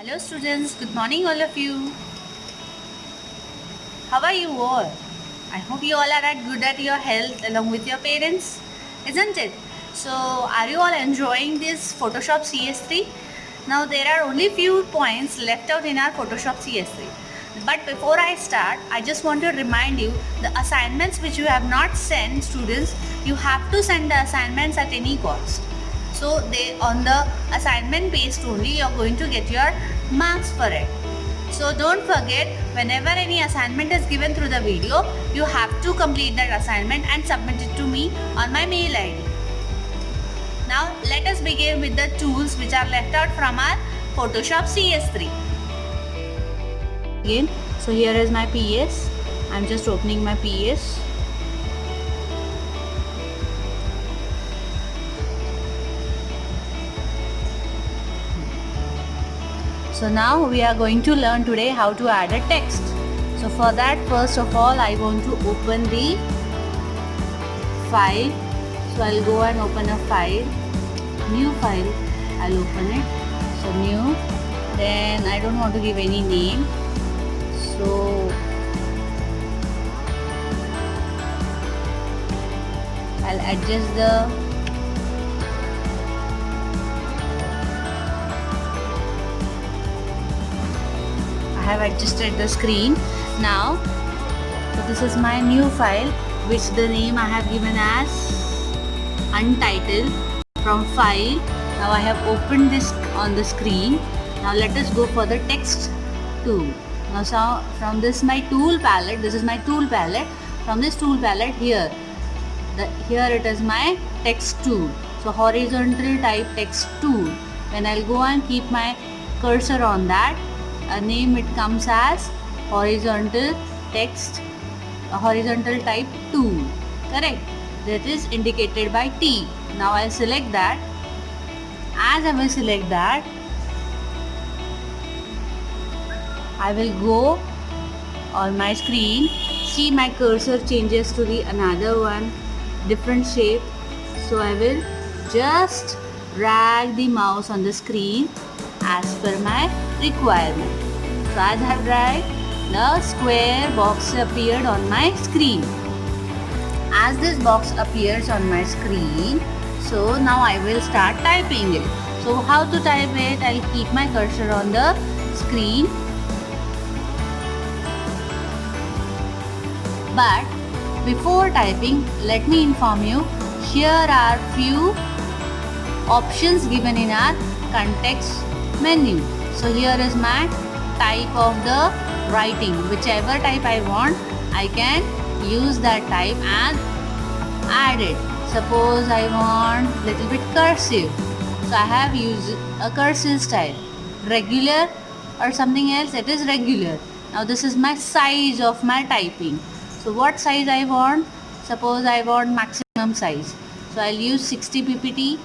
Hello students, good morning all of you. How are you all? I hope you all are good at your health along with your parents, isn't it? So are you all enjoying this Photoshop CS3? Now there are only few points left out in our Photoshop CS3. But before I start, I just want to remind you the assignments which you have not sent students, you have to send the assignments at any cost. So they on the assignment based only you're going to get your marks for it. So don't forget, whenever any assignment is given through the video, you have to complete that assignment and submit it to me on my mail ID. Now let us begin with the tools which are left out from our Photoshop CS3. Again, so here is my PS. I'm just opening my PS. So now we are going to learn today how to add a text. So for that, first of all, I want to open the file. So I'll go and open a file, new file, I'll open it. So new, then I don't want to give any name. So I'll adjust the I have adjusted the screen now. So this is my new file which the name I have given as untitled. From file, now I have opened this on the screen. Now let us go for the text tool. Now so from this my tool palette, this is my tool palette. From this tool palette here it is my text tool. So horizontal type text tool. When I'll go and keep my cursor on that, a name it comes as horizontal text, horizontal type tool, correct? That is indicated by T. Now I'll select that. As I will select that, I will go on my screen, see my cursor changes to the another one, different shape. So I will just drag the mouse on the screen as per my requirement. So as I have dragged, the square box appeared on my screen. As this box appears on my screen, so now I will start typing it. So how to type it? I'll keep my cursor on the screen. But before typing, let me inform you, here are few options given in our context menu. So here is my type of the writing. Whichever type I want, I can use that type and add it. Suppose I want little bit cursive. So I have used a cursive style. Regular or something else, it is regular. Now this is my size of my typing. So what size I want? Suppose I want maximum size. So I'll use 60 ppt.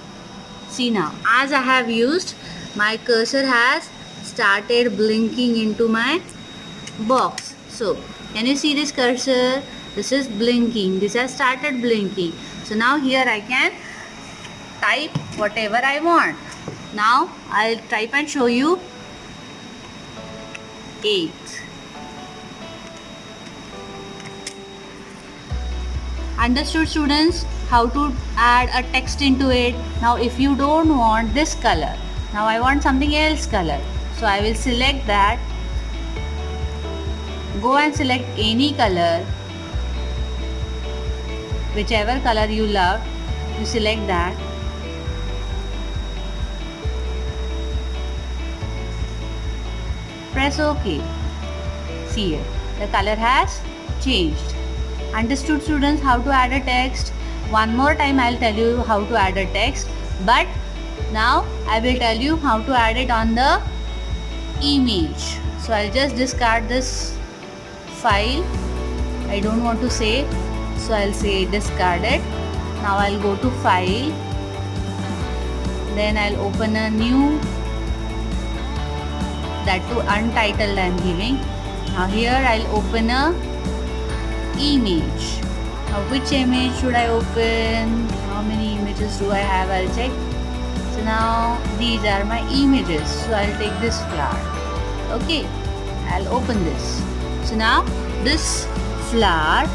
See now, as I have used, my cursor has started blinking into my box. So can you see this cursor? This is blinking. This has started blinking. So now here I can type whatever I want. Now I'll type and show you 8. Understood students? How to add a text into it. Now if you don't want this color, now I want something else color. So I will select that. Go and select any color. Whichever color you love, you select that. Press OK. See it. The color has changed. Understood students how to add a text? One more time I'll tell you how to add a text, but now I will tell you how to add it on the image. So I'll just discard this file. I don't want to save, so I'll say discard it. Now I'll go to file, then I'll open a new, that too untitled I'm giving. Now here I'll open a image. Now which image should I open? How many images do I have? I'll check. So now these are my images. So I'll take this flower. Okay, I'll open this. So now this flower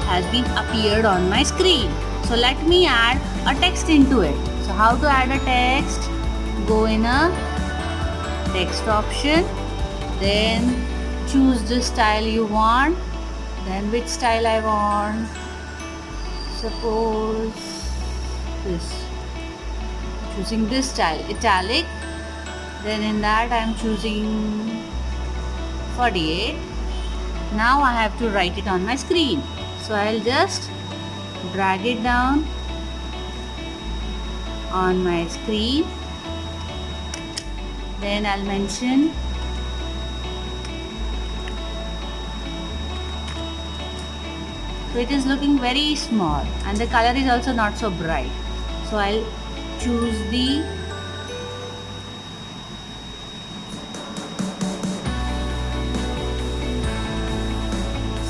has been appeared on my screen. So let me add a text into it. So how to add a text? Go in a text option, then choose the style you want, then which style I want. Suppose this. Choosing this style, italic. Then in that I am choosing 48. Now I have to write it on my screen. So I'll just drag it down on my screen. Then I'll mention so it is looking very small and the color is also not so bright. So I'll choose the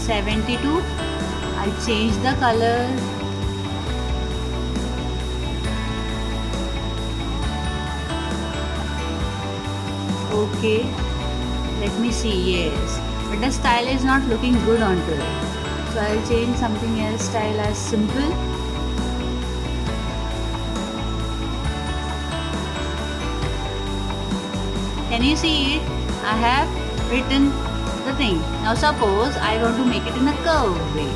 $72. I'll change the color. Okay, let me see. Yes, but the style is not looking good onto it. So I'll change something else, style as simple. Can you see it? I have written the thing. Now suppose I want to make it in a curved way.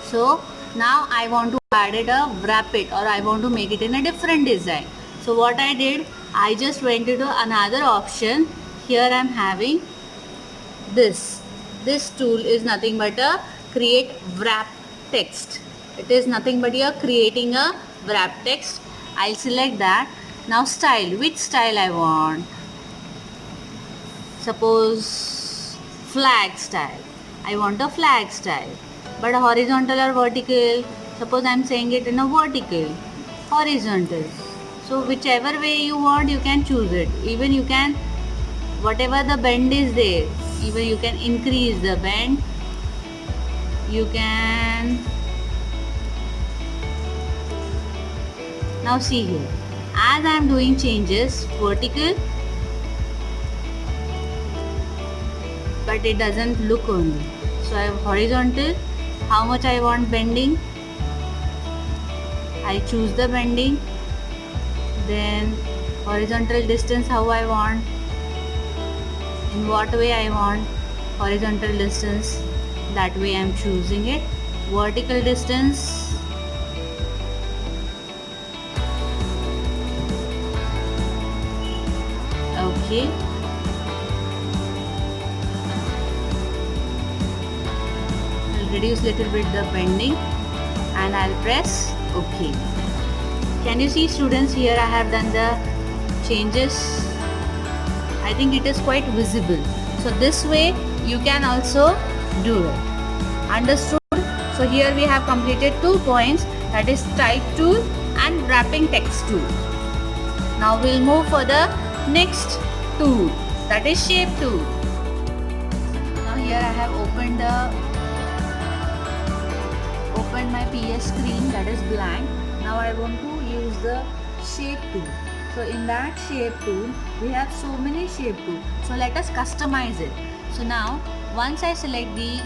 So now I want to add it a wrap it, or I want to make it in a different design. So what I did, I just went into another option. Here I am having this. This tool is nothing but a create wrap text. It is nothing but you are creating a wrap text. I'll select that. Now style, which style I want? Suppose flag style. I want a flag style, but horizontal or vertical? Suppose I'm saying it in a vertical, horizontal. So whichever way you want, you can choose it. Even you can, whatever the bend is there, even you can increase the bend. You can. Now see here, as I am doing changes, vertical, but it doesn't look only. So I have horizontal. How much I want bending? I choose the bending. Then horizontal distance, how I want, in what way I want horizontal distance, that way I am choosing it. Vertical distance, okay. I'll reduce little bit the bending and I'll press OK. Can you see, students, here I have done the changes. I think it is quite visible. So this way you can also do it. Understood? So here we have completed 2 points, that is type tool and wrapping text tool. Now we'll move for the next tool, that is shape tool. Now here I have opened my PS screen, that is blank. Now I want to use the shape tool. So in that shape tool, we have so many shape tools. So let us customize it. So now once I select the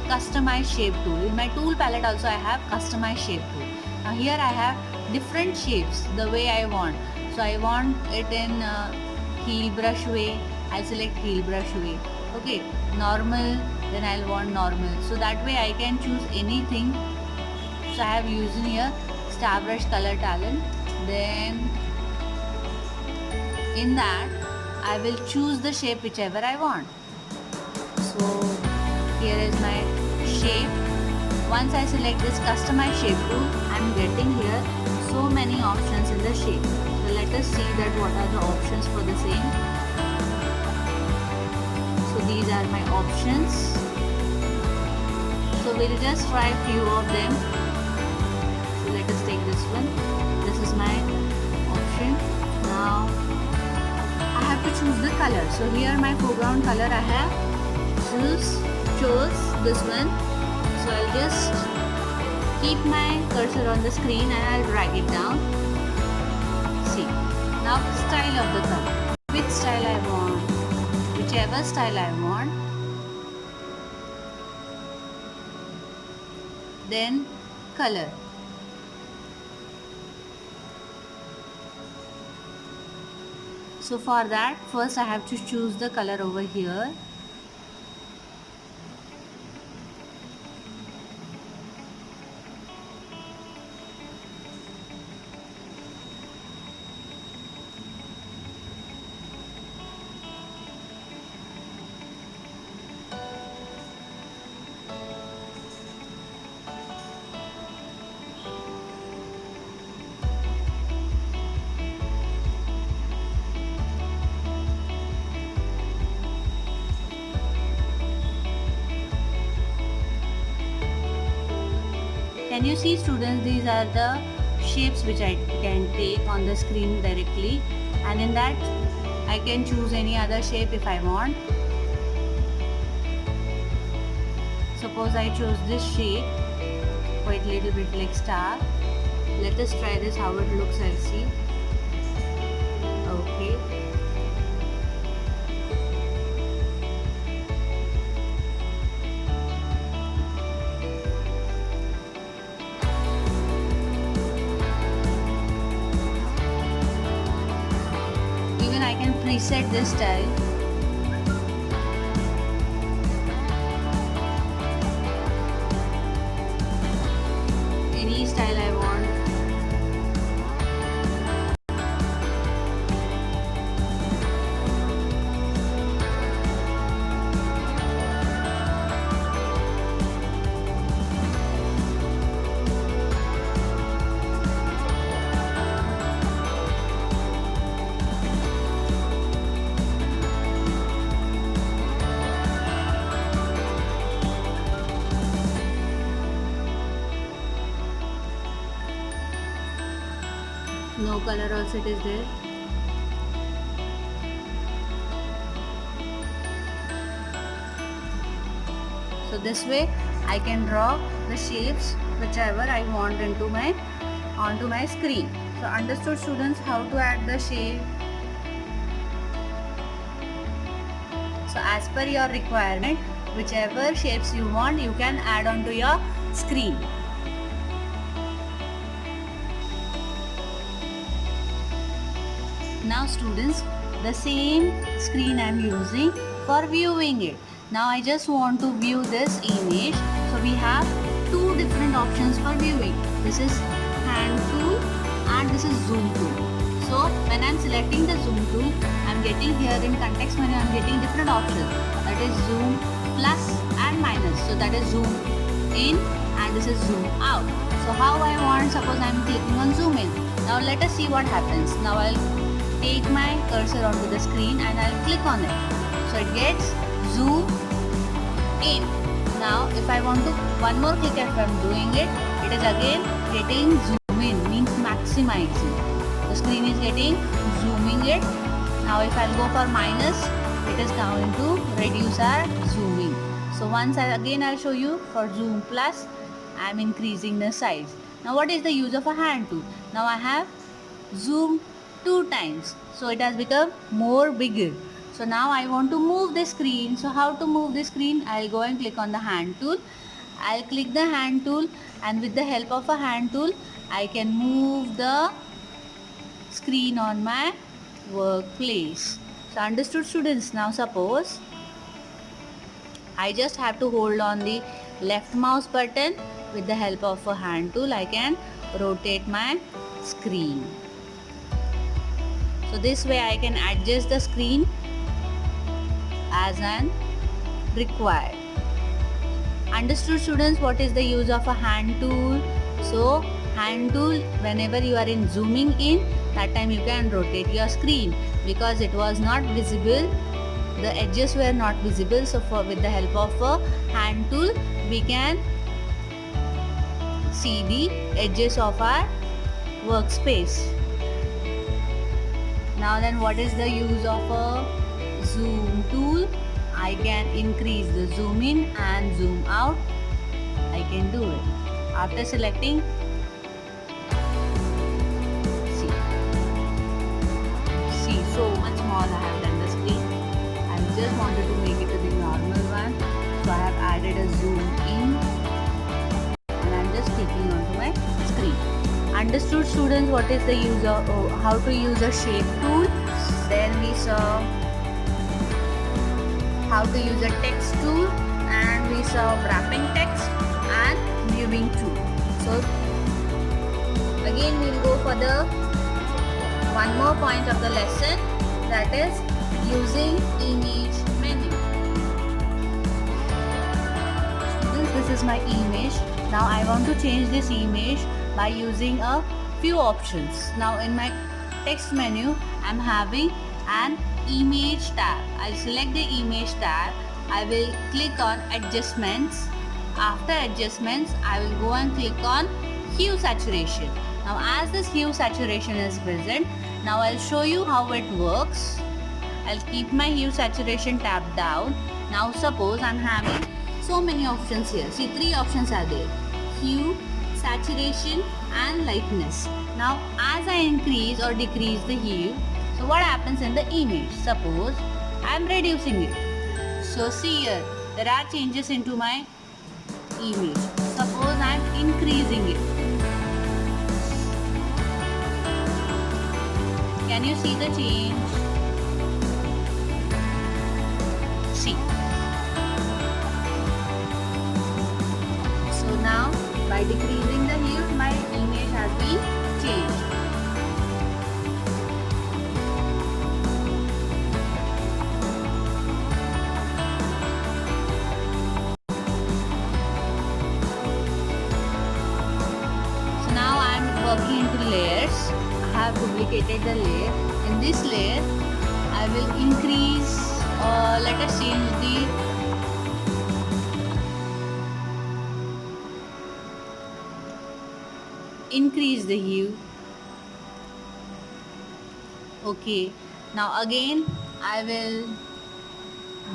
customize shape tool, in my tool palette also I have customize shape tool. Now here I have different shapes the way I want. So I want it in heel brush way. I'll select heel brush way. Okay, normal, then I'll want normal. So that way I can choose anything. So I have used in here star brush color talent. Then in that I will choose the shape whichever I want. So here is my shape. Once I select this customize shape tool, I am getting here so many options in the shape. So let us see that what are the options for the same. So these are my options. So we'll just try few of them. So let us take this one. This is my option. Now I have to choose the color. So here my foreground color I have chose this one. So I'll just keep my cursor on the screen and I'll drag it down. See, now style of the color. Which style I want, whichever style I want. Then color. So for that, first I have to choose the color over here. Can you see, students, these are the shapes which I can take on the screen directly, and in that I can choose any other shape if I want. Suppose I chose this shape, quite little bit like star. Let us try this, how it looks. I'll see. Okay. Even I can preset this style. Any style I want. No color also it is there. So this way I can draw the shapes whichever I want onto my screen. So understood, students, how to add the shape? So as per your requirement, whichever shapes you want, you can add onto your screen. Now students, the same screen I am using for viewing it. Now I just want to view this image. So we have two different options for viewing. This is hand tool and this is zoom tool. So when I am selecting the zoom tool, I am getting here in context menu, I am getting different options. That is zoom plus and minus. So that is zoom in and this is zoom out. So how I want, suppose I am clicking on zoom in. Now let us see what happens. Now I'll take my cursor onto the screen and I'll click on it. So it gets zoom in. Now if I want to one more click if I'm doing it, it is again getting zoom in, means maximizing. The screen is getting zooming it. Now if I'll go for minus, it is going to reduce our zooming. So once I'll show you for zoom plus, I'm increasing the size. Now what is the use of a hand tool? Now I have zoom 2 times, so it has become more bigger. So now I want to move the screen. So how to move the screen? I'll go and click on the hand tool. I'll click the hand tool and with the help of a hand tool I can move the screen on my workplace. So understood, students? Now suppose I just have to hold on the left mouse button. With the help of a hand tool I can rotate my screen. So this way I can adjust the screen as and required. Understood, students, what is the use of a hand tool? So hand tool, whenever you are in zooming in, that time you can rotate your screen because it was not visible, the edges were not visible. So with the help of a hand tool we can see the edges of our workspace. Now then, what is the use of a zoom tool? I can increase the zoom in and zoom out. I can do it. After selecting, see so much small I have done the screen. I just wanted to make it to the normal one. So I have added a zoom in and I'm just clicking onto my screen. Understood, students, what is the use of how to use a shape tool? Then we saw how to use a text tool, and we saw wrapping text and viewing tool. So again we'll go for the one more point of the lesson, that is using image menu. Students, this is my image. Now I want to change this image by using a few options. Now in my text menu, I'm having an image tab. I'll select the image tab. I will click on adjustments. After adjustments, I will go and click on hue saturation. Now as this hue saturation is present, now I'll show you how it works. I'll keep my hue saturation tab down. Now suppose I'm having so many options here. See, 3 options are there: hue, saturation and lightness. Now as I increase or decrease the hue, so what happens in the image? Suppose I'm reducing it. So see here, there are changes into my image. Suppose I'm increasing it. Can you see the change? See. So now by decreasing the hue, my image has been changed. So now I am working into layers. I have duplicated the layer. In this layer, I will increase, let us change the increase the hue. Okay, now again I will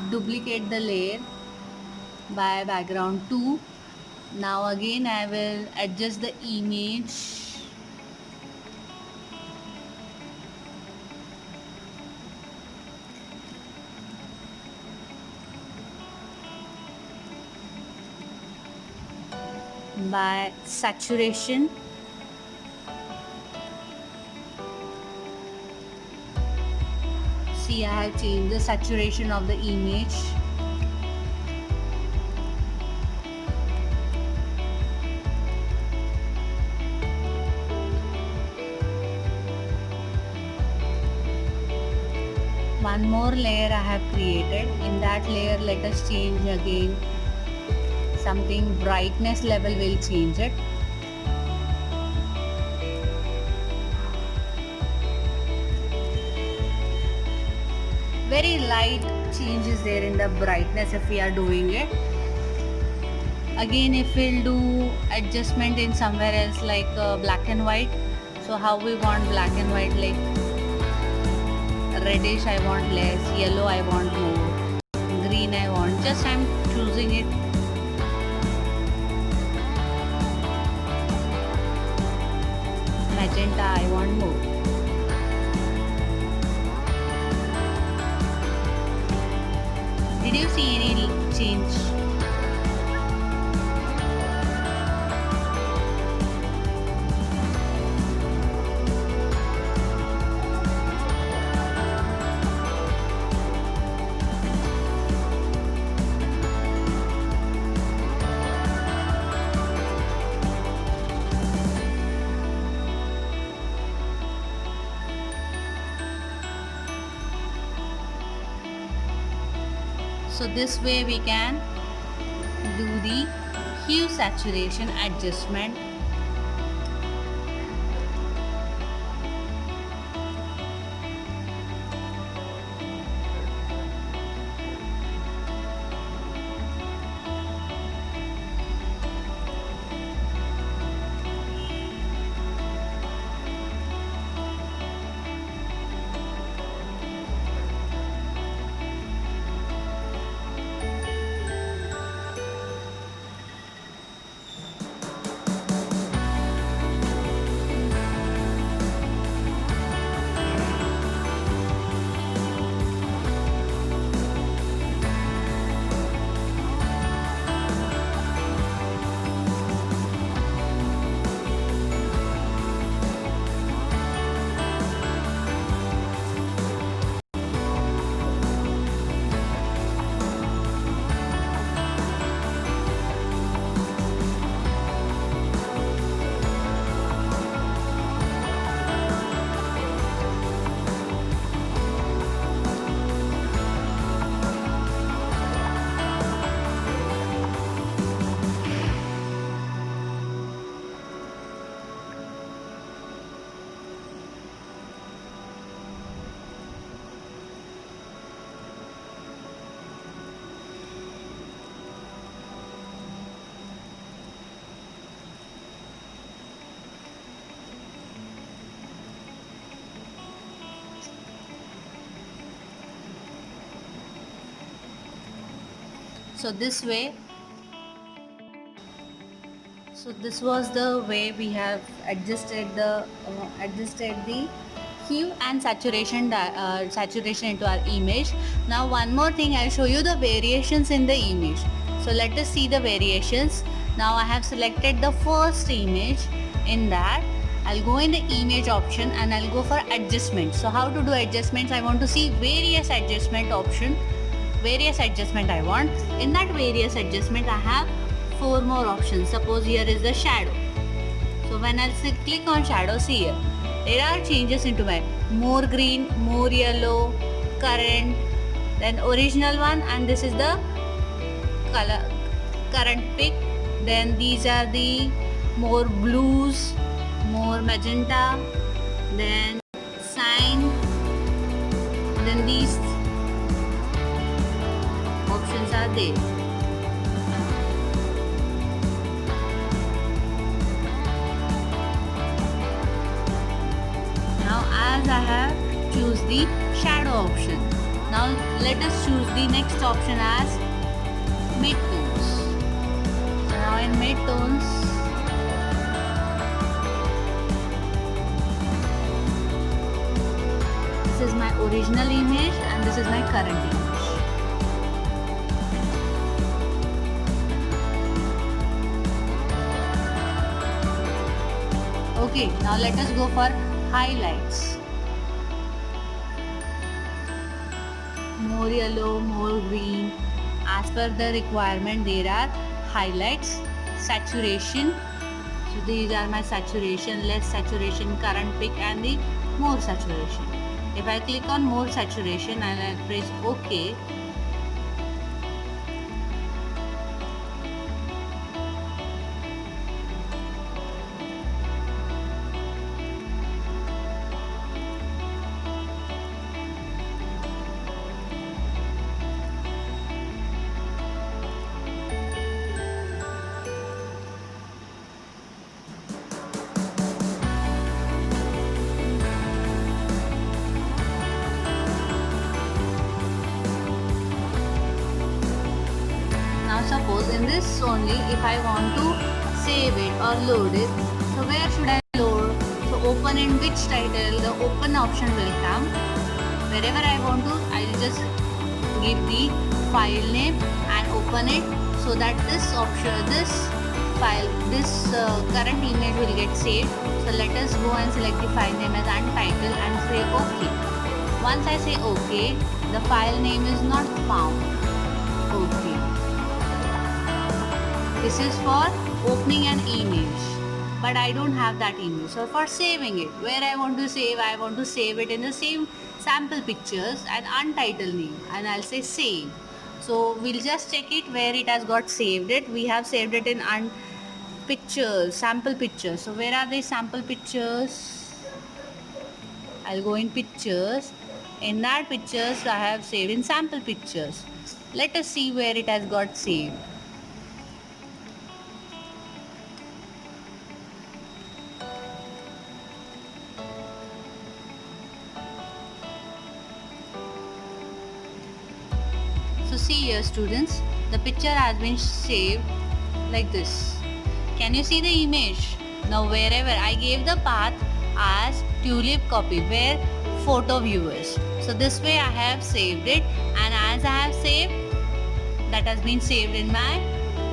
duplicate the layer by background 2. Now again I will adjust the image. By saturation. See, I have changed the saturation of the image. One more layer I have created. In that layer, let us change again something. Brightness level will change it. Very light changes there in the brightness if we are doing it. Again, if we'll do adjustment in somewhere else like black and white, so how we want black and white, like reddish I want less, yellow I want more, green I want, just I'm choosing it. Magenta I want more. Did you see any change? So this way we can do the hue saturation adjustment. So this way, so this was the way we have adjusted the hue and saturation into our image. Now one more thing, I'll show you the variations in the image. So let us see the variations. Now I have selected the first image. In that, I'll go in the image option and I'll go for adjustment. So how to do adjustments? I want to see various adjustment option. Various adjustment I want. In that various adjustment, I have 4 more options. Suppose here is the shadow. So when I'll click on shadow, see here, there are changes into my more green, more yellow, current, then original one, and this is the color current pick. Then these are the more blues, more magenta, then cyan, then these options are there. Now as I have choose the shadow option. Now let us choose the next option as mid-tones. So now in mid-tones, this is my original image and this is my current image. Okay, now let us go for highlights. More yellow, more green. As per the requirement, there are highlights, saturation. So these are my saturation, less saturation, current pick, and the more saturation. If I click on more saturation and I press OK, suppose in this only, if I want to save it or load it, so where should I load? So open in which title, the open option will come. Wherever I want to, I will just give the file name and open it, so that this option, this file, this current image will get saved. So let us go and select the file name as untitled and say OK. Once I say OK, the file name is not found. OK. This is for opening an image, but I don't have that image. So for saving it, where I want to save it in the same sample pictures and untitled name, and I'll say save. So we'll just check it where it has got saved it. We have saved it in pictures, sample pictures. So where are the sample pictures? I'll go in pictures. In that pictures, I have saved in sample pictures. Let us see where it has got saved. So see here students, the picture has been saved like this. Can you see the image? Now wherever I gave the path as tulip copy where photo viewers. So this way I have saved it, and as I have saved, that has been saved in my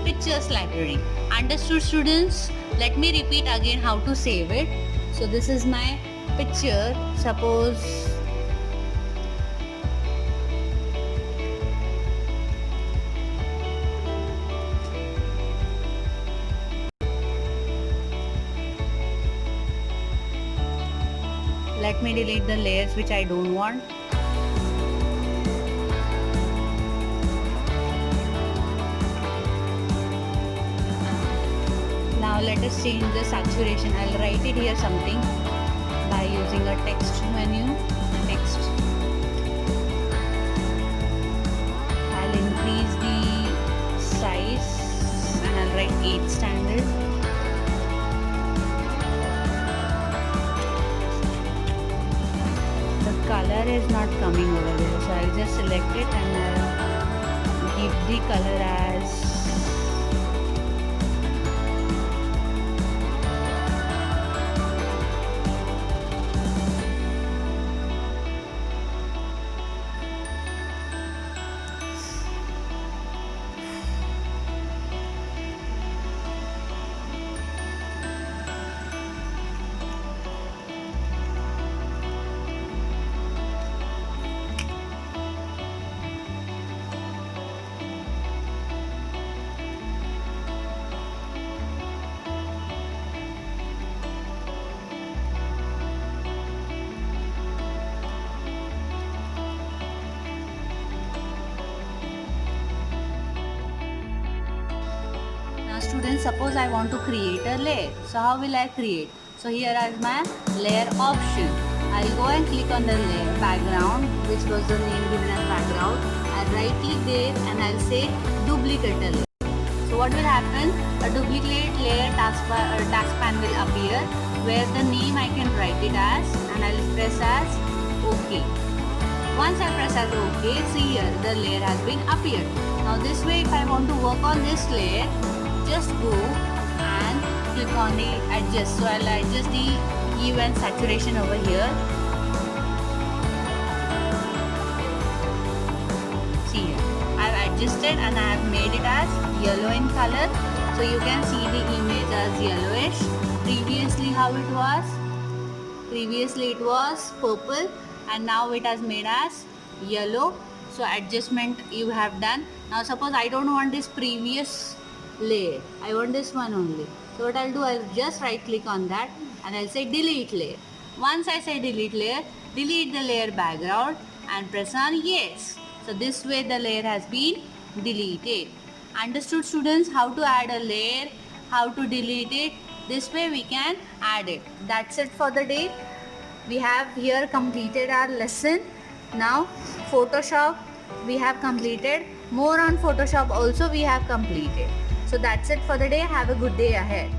pictures library. Understood students? Let me repeat again how to save it. So this is my picture. Suppose let me delete the layers which I don't want. Now let us change the saturation. I'll write it here something by using a text menu. Text. I'll increase the size and I'll write 8 standard. The color is not coming over there, so I'll just select it and I'll give recolor as students, suppose I want to create a layer. So how will I create? So here is my layer option. I'll go and click on the layer background, which was the name given as background. I'll right click there and I'll say duplicate a layer. So what will happen? A duplicate layer task pan will appear where the name I can write it as, and I'll press as OK. Once I press as OK, see here the layer has been appeared. Now this way, if I want to work on this layer, just go and click on the adjust. So I'll adjust the hue and saturation over here. See here, I've adjusted and I have made it as yellow in color. So you can see the image as yellowish. Previously how it was? Previously it was purple and now it has made as yellow. So adjustment you have done. Now suppose I don't want this previous layer, I want this one only. So what I'll do, I'll just right click on that and I'll say delete layer. Once I say delete layer, delete the layer background and press on yes. So this way the layer has been deleted. Understood students, how to add a layer, how to delete it? This way we can add it. That's it for the day. We have here completed our lesson. Now Photoshop we have completed. More on Photoshop also we have completed. So that's it for the day. Have a good day ahead.